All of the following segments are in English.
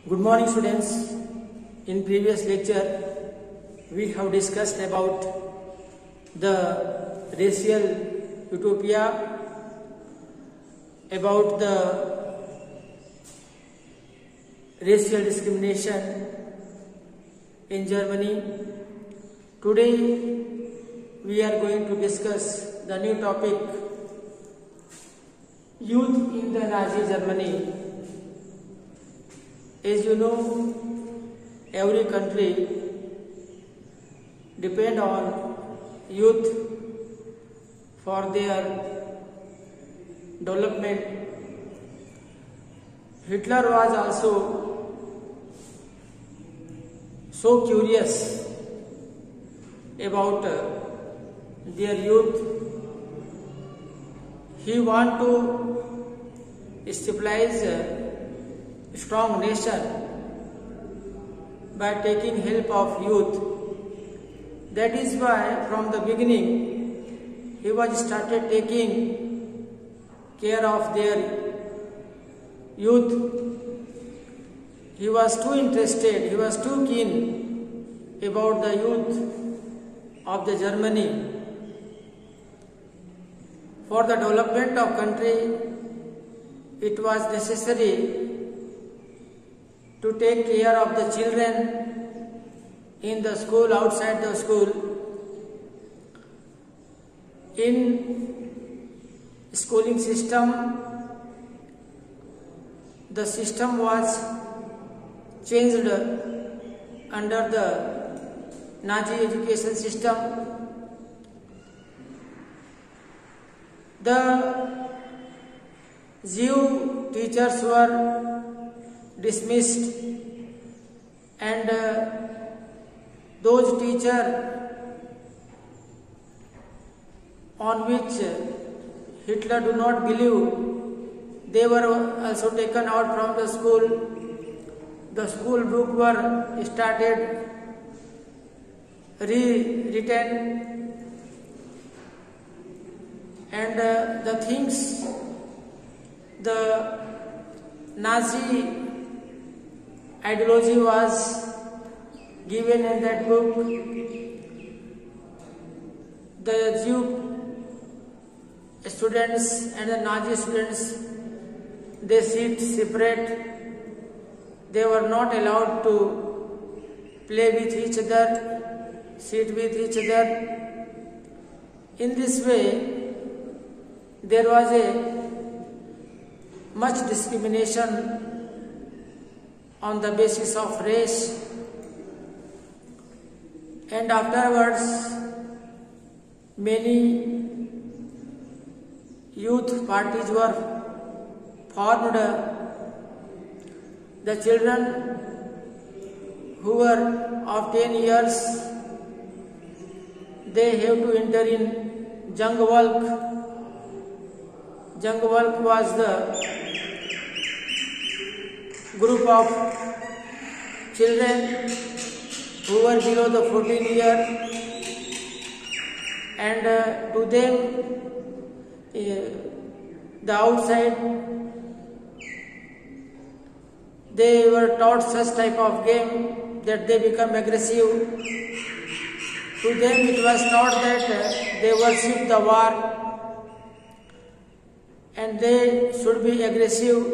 Good morning students. In previous lecture we have discussed about the racial utopia, about the racial discrimination in Germany. Today we are going to discuss the new topic, youth in the Nazi Germany. As you know, every country depend on youth for their development. Hitler was also so curious about their youth. He want to stabilize strong nation by taking help of youth. That is why from the beginning he was started taking care of their youth. He was too interested, he was too keen about the youth of the Germany. For the development of country, it was necessary to take care of the children in the school, outside the school. In schooling system, the system was changed under the Nazi education system. The Jew teachers were dismissed, and those teachers on which Hitler do not believe, they were also taken out from the school. The school book were started rewritten, and the things the Nazi ideology was given in that book. The Jew students and the Nazi students, they sit separate. They were not allowed to play with each other, sit with each other. In this way, there was a much discrimination on the basis of race, and afterwards many youth parties were formed. The children who were of 10 years, they have to enter in Jungvolk. Jungvolk was the group of children who were below the 14 year, and to them the outside they were taught such type of game that they become aggressive. To them it was taught that they worship the war and they should be aggressive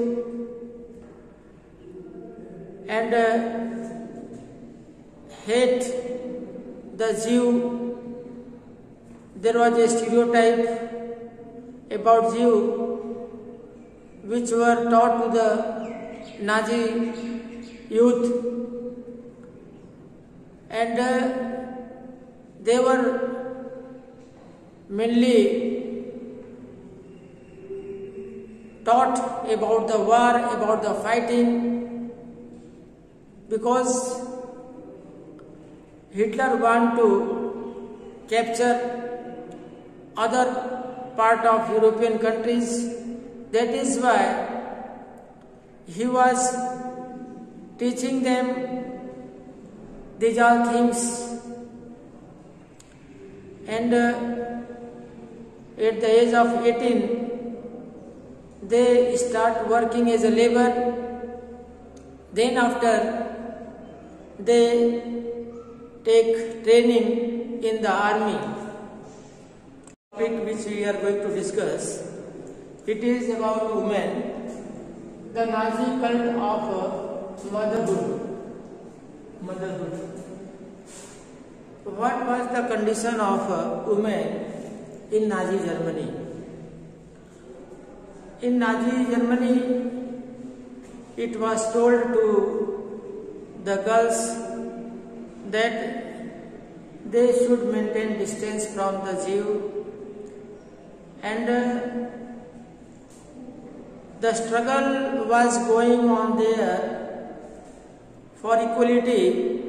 and hate the Jew. There was a stereotype about Jew which were taught to the Nazi youth, and they were mainly taught about the war, about the fighting, because Hitler wanted to capture other part of European countries. That is why he was teaching them these all things, and at the age of 18 they start working as a labor Then after they take training in the army. Topic which we are going to discuss, it is about women, the Nazi cult of motherhood. What was the condition of women in Nazi Germany? In Nazi Germany, it was told to the girls that they should maintain distance from the Jew, and the struggle was going on there for equality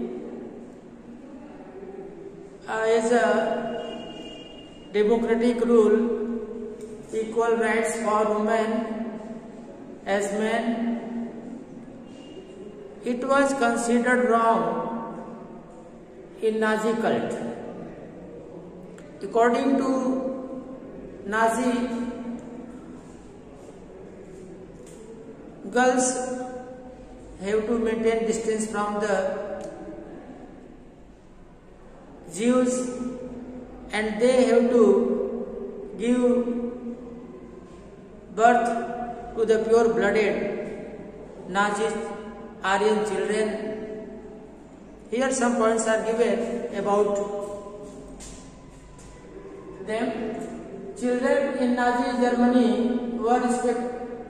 as a democratic rule, equal rights for women as men. It was considered wrong in Nazi cult. According to Nazi, girls have to maintain distance from the Jews, and they have to give birth to the pure-blooded Nazi Aryan children. Here some points are given about them. Children in Nazi Germany were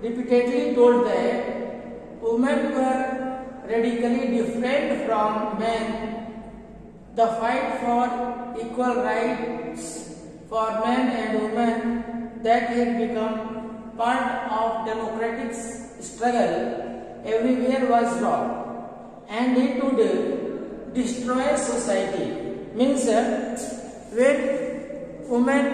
repeatedly told that women were radically different from men. The fight for equal rights for men and women that had become part of democratic struggle everywhere was wrong, and it would destroy society. Means when women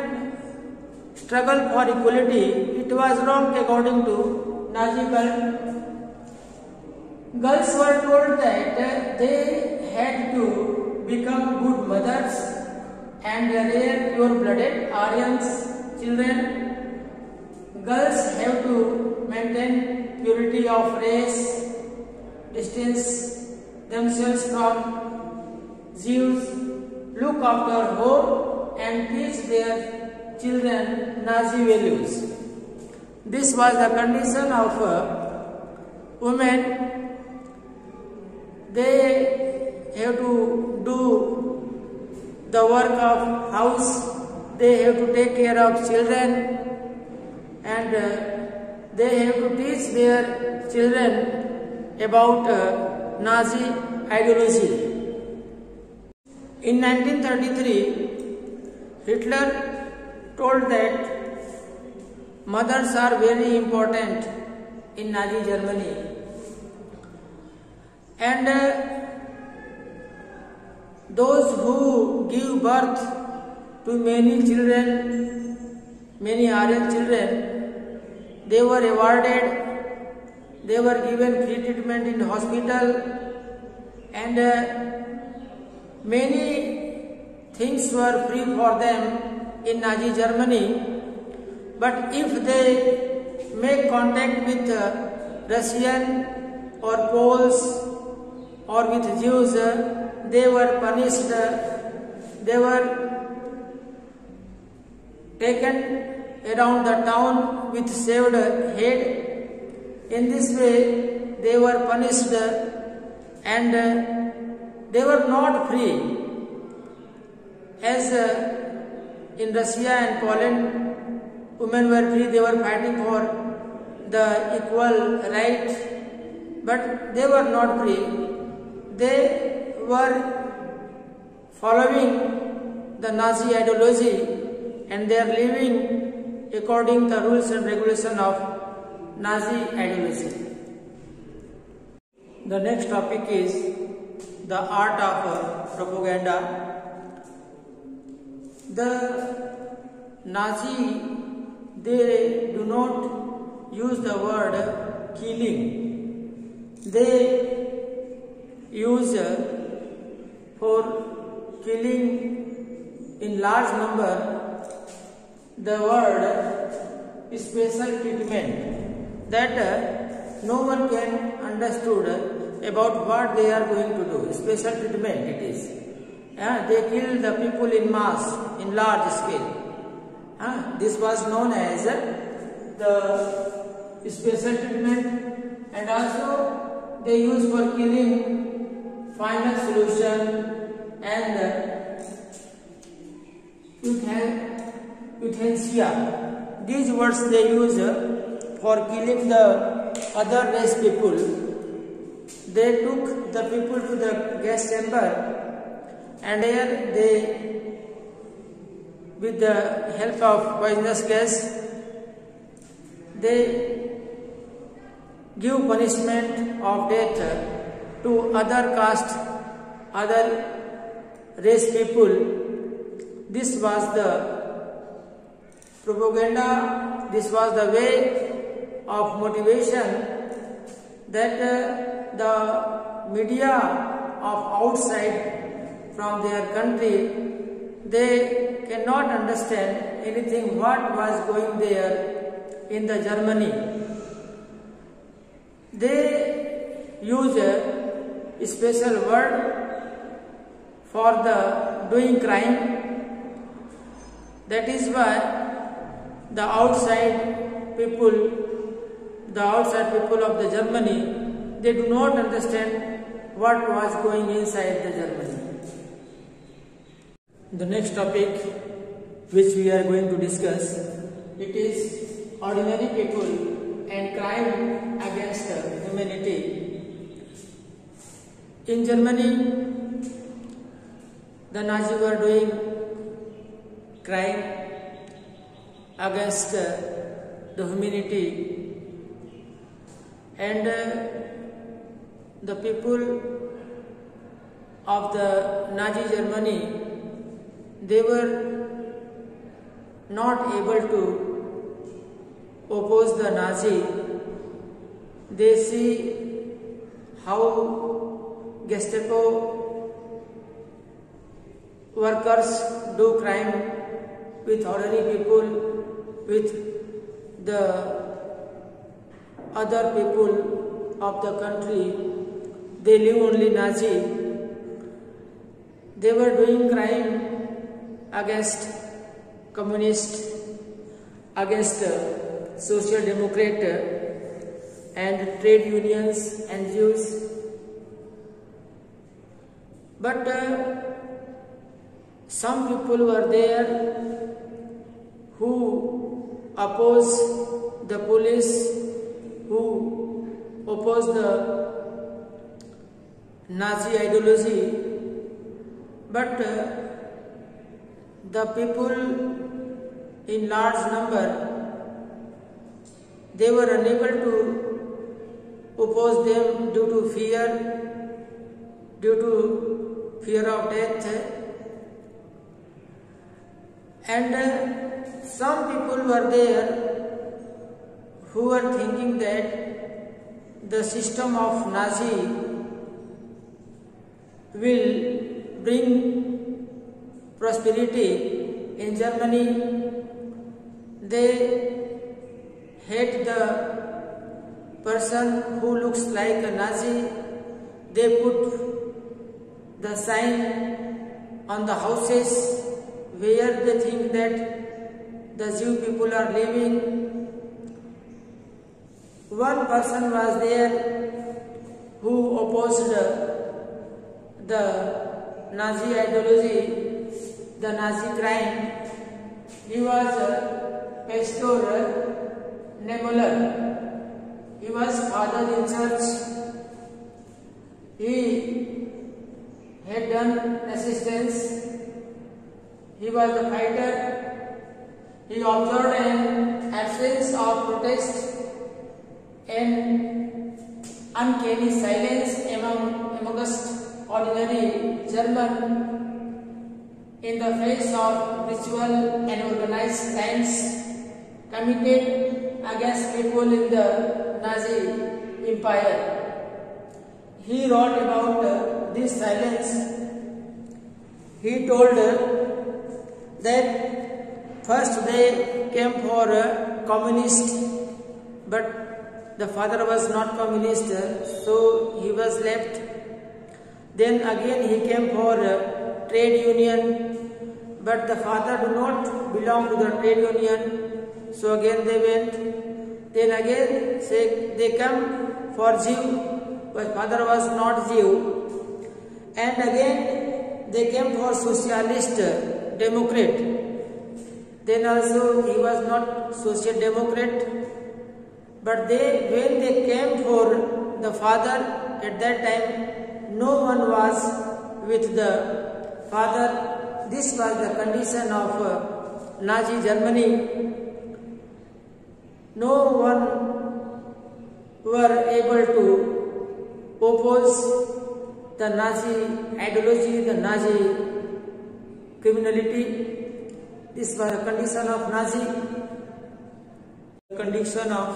struggle for equality, it was wrong according to Nazi cult. Girls were told that they had to become good mothers and rear pure-blooded Aryan children. Girls have to maintain purity of race, distance themselves from Jews, look after home and teach their children Nazi values. This was the condition of women. They have to do the work of house, they have to take care of children, and they have to teach their children about Nazi ideology. In 1933, Hitler told that mothers are very important in Nazi Germany, and those who give birth to many children, many Aryan children, they were awarded, they were given free treatment in hospital, and many things were free for them in Nazi Germany. But if they make contact with Russian or Poles or with Jews, they were punished, they were taken around the town with shaved head. In this way, they were punished, and they were not free. As in Russia and Poland, women were free, they were fighting for the equal right, but they were not free. They were following the Nazi ideology, and they are living according to the rules and regulations of Nazi ideology. The next topic is the art of propaganda. The Nazi, they do not use the word killing. They use for killing in large number the word special treatment, that no one can understood about what they are going to do. Special treatment it is. They kill the people in mass, in large scale. This was known as the special treatment, and also they use for killing final solution and euthanasia. These words they use for killing the other race people. They took the people to the gas chamber, and here they, with the help of poisonous gas, they give punishment of death to other caste, other race people. This was the propaganda, this was the way of motivation that the media of outside from their country, they cannot understand anything what was going there in the Germany. They use a special word for the doing crime. That is why the outside people of the Germany, they do not understand what was going inside the Germany. The next topic which we are going to discuss, it is ordinary people and crime against humanity. In Germany, the Nazis were doing crime against the humanity, and the people of the Nazi Germany, they were not able to oppose the Nazi. They see how Gestapo workers do crime with ordinary people, with the other people of the country. They live only Nazi. They were doing crime against communist, against social democrat and trade unions and Jews. But some people were there who oppose the police, who oppose the Nazi ideology, but the people in large number, they were unable to oppose them due to fear of death. And some people were there who were thinking that the system of Nazi will bring prosperity in Germany. They hate the person who looks like a Nazi. They put the sign on the houses where they think that the Jew people are living. One person was there who opposed the Nazi ideology, the Nazi crime. He was Pastor Niemöller. He was father in church. He had done assistance. He was a fighter. He observed an absence of protest and uncanny silence amongst ordinary German in the face of ritual and organized crimes committed against people in the Nazi Empire. He wrote about this silence. He told that first they came for a communist, but the father was not communist, so he was left. Then again he came for trade union, but the father do not belong to the trade union, so again they went. Then again they come for Jew, but father was not Jew, and again they came for socialist democrat. Then also he was not social democrat, but when they came for the father, at that time no one was with the father. This was the condition of Nazi Germany. No one were able to oppose the Nazi ideology, the Nazi criminality. This was the condition of Nazi. The condition of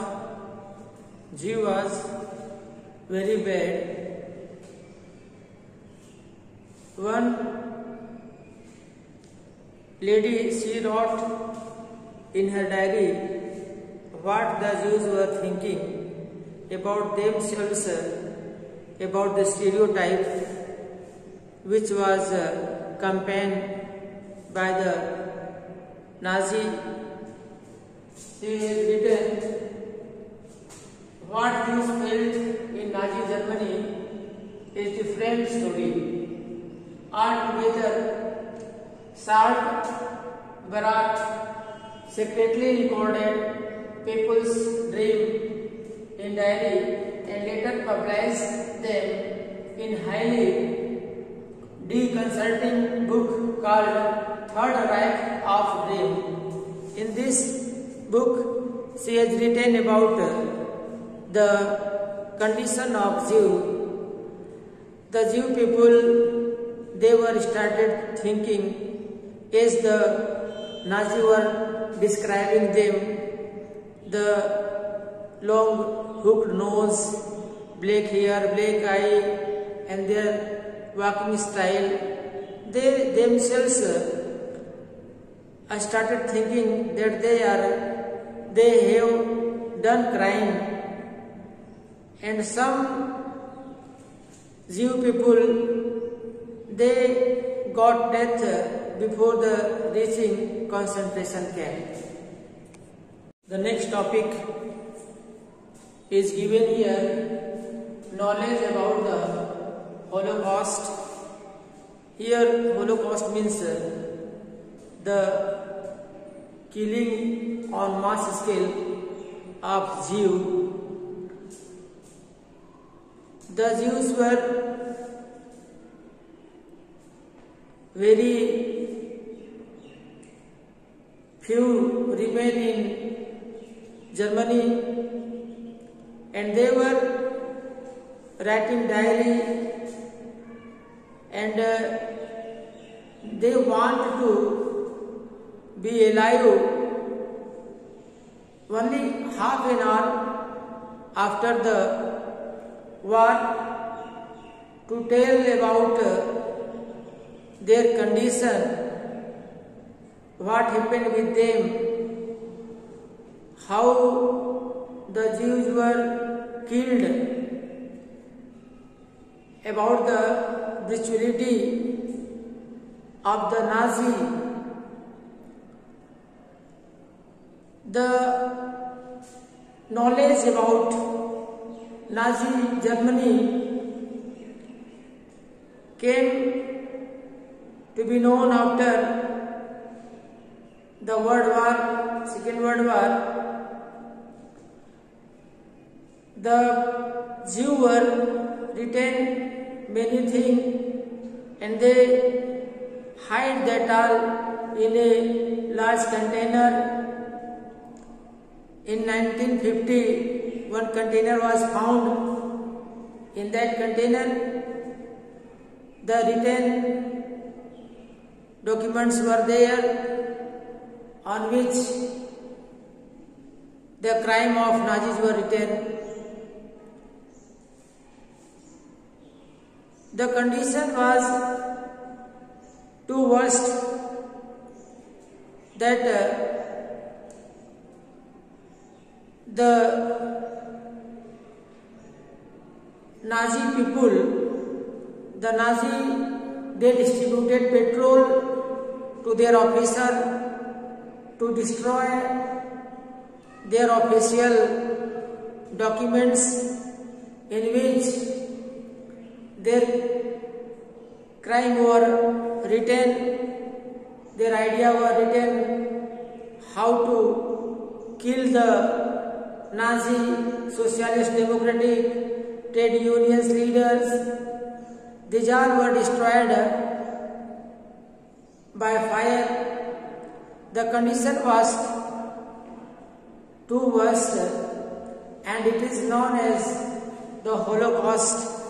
Jew was very bad. One lady, she wrote in her diary what the Jews were thinking about themselves, about the stereotype which was campaigned by the Nazi. She has written what Jews felt in Nazi Germany is a different story. Altogether, Salt Barat secretly recorded people's dream in diary and later published them in highly deconcerting book called Third Reich of Dream. In this book, she has written about the condition of Jew. The Jew people, they were started thinking as the Nazi were describing them, the long hooked nose, black hair, black eye, and their walking style. They themselves started thinking that they have done crime, and some Jew people, they got death before the reaching concentration camp. The next topic is given here, knowledge about the Holocaust. Here Holocaust means the killing on mass scale of Jews. The Jews were very few remain in Germany, and they were writing diary, and they want to be alive only half an hour after the war to tell about their condition, what happened with them, how the Jews were killed, about the brutality of the Nazi. The knowledge about Nazi Germany came to be known after the Second World War. The Jews were retained many things, and they hide that all in a large container. In 1950, one container was found. In that container, the written documents were there on which the crime of Nazis were written. The condition was too worst that the Nazi people, the Nazi, they distributed petrol to their officer to destroy their official documents in which their crime were written, their idea were written, how to kill the Nazi Socialist Democratic trade unions leaders. These all were destroyed by fire. The condition was too worst, and it is known as the Holocaust.